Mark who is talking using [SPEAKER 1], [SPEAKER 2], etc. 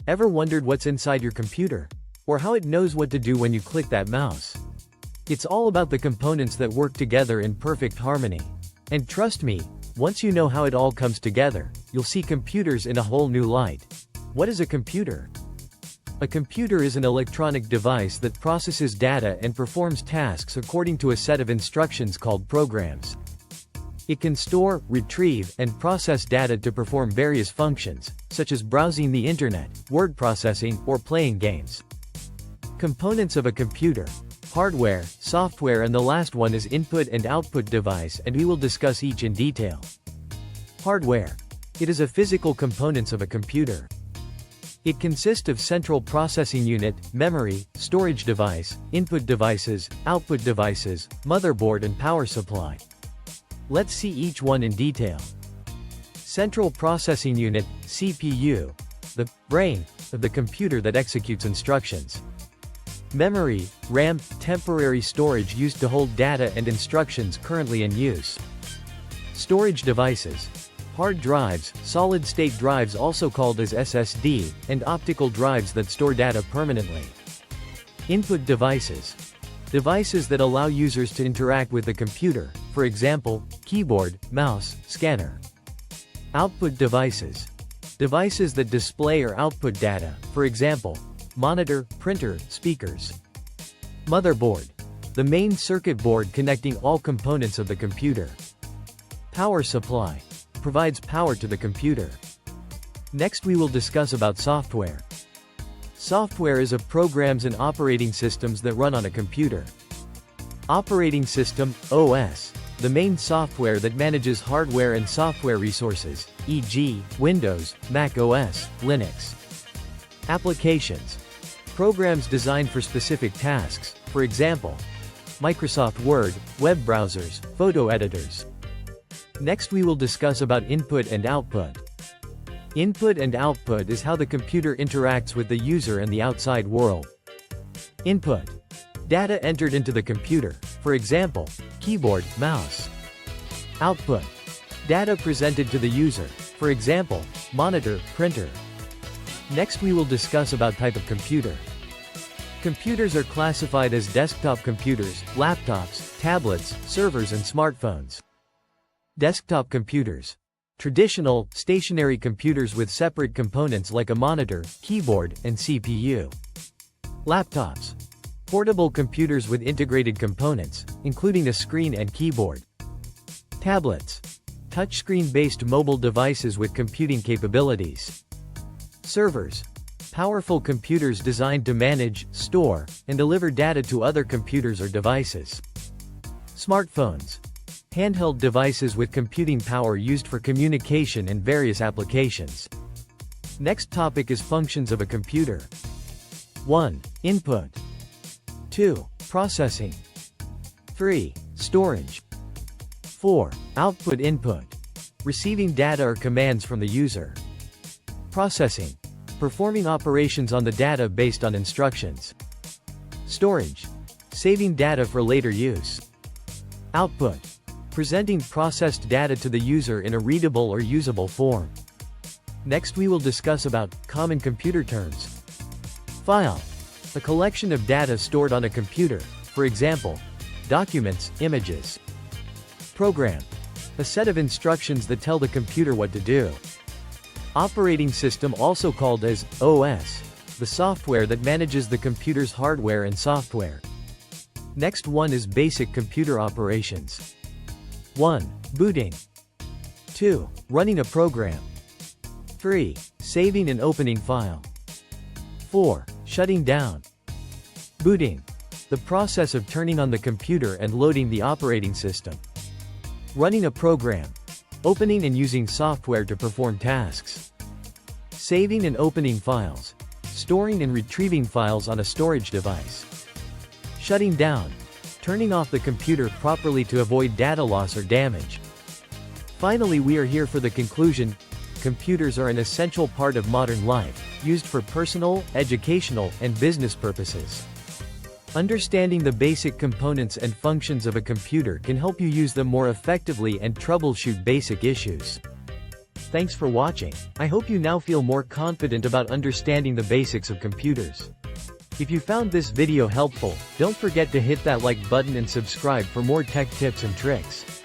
[SPEAKER 1] Ever wondered what's inside your computer? Or how it knows what to do when you click that mouse? It's all about the components that work together in perfect harmony. And trust me, once you know how it all comes together, you'll see computers in a whole new light. What is a computer? A computer is an electronic device that processes data and performs tasks according to a set of instructions called programs. It can store, retrieve, and process data to perform various functions, such as browsing the internet, word processing, or playing games. Components of a computer: hardware, software, and the last one is input and output device, and we will discuss each in detail. Hardware. It is a physical components of a computer. It consists of central processing unit, memory, storage device, input devices, output devices, motherboard, and power supply. Let's see each one in detail. Central Processing Unit, CPU. The brain of the computer that executes instructions. Memory, RAM, temporary storage used to hold data and instructions currently in use. Storage devices. Hard drives, solid-state drives also called as SSD, and optical drives that store data permanently. Input devices. Devices that allow users to interact with the computer, for example, keyboard, mouse, scanner. Output devices. Devices that display or output data, for example, monitor, printer, speakers. Motherboard. The main circuit board connecting all components of the computer. Power supply. Provides power to the computer. Next we will discuss about software. Software is programs and operating systems that run on a computer. Operating system, OS. The main software that manages hardware and software resources, e.g., Windows, Mac OS, Linux. Applications. Programs designed for specific tasks, for example, Microsoft Word, web browsers, photo editors. Next we will discuss about input and output. Input and output is how the computer interacts with the user and the outside world. Input. Data entered into the computer, for example, keyboard, mouse. Output. Data presented to the user, for example, monitor, printer. Next we will discuss about type of computer. Computers are classified as desktop computers, laptops, tablets, servers, and smartphones. Desktop computers. Traditional, stationary computers with separate components like a monitor, keyboard, and CPU. Laptops. Portable computers with integrated components, including a screen and keyboard. Tablets. Touchscreen-based mobile devices with computing capabilities. Servers. Powerful computers designed to manage, store, and deliver data to other computers or devices. Smartphones. Handheld devices with computing power used for communication and various applications. Next topic is functions of a computer. 1. Input. 2. Processing. 3. Storage. 4. Output input. Receiving data or commands from the user. Processing. Performing operations on the data based on instructions. Storage. Saving data for later use. Output. Presenting processed data to the user in a readable or usable form. Next we will discuss about common computer terms. File. A collection of data stored on a computer, for example, documents, images. Program. A set of instructions that tell the computer what to do. Operating system, also called as OS. The software that manages the computer's hardware and software. Next one is basic computer operations. 1. Booting. 2. Running a program. 3. Saving and opening file. 4. Shutting down. Booting. The process of turning on the computer and loading the operating system. Running a program. Opening and using software to perform tasks. Saving and opening files. Storing and retrieving files on a storage device. Shutting down. Turning off the computer properly to avoid data loss or damage. Finally, we are here for the conclusion. Computers are an essential part of modern life, used for personal, educational, and business purposes. Understanding the basic components and functions of a computer can help you use them more effectively and troubleshoot basic issues. Thanks for watching. I hope you now feel more confident about understanding the basics of computers. If you found this video helpful, don't forget to hit that like button and subscribe for more tech tips and tricks.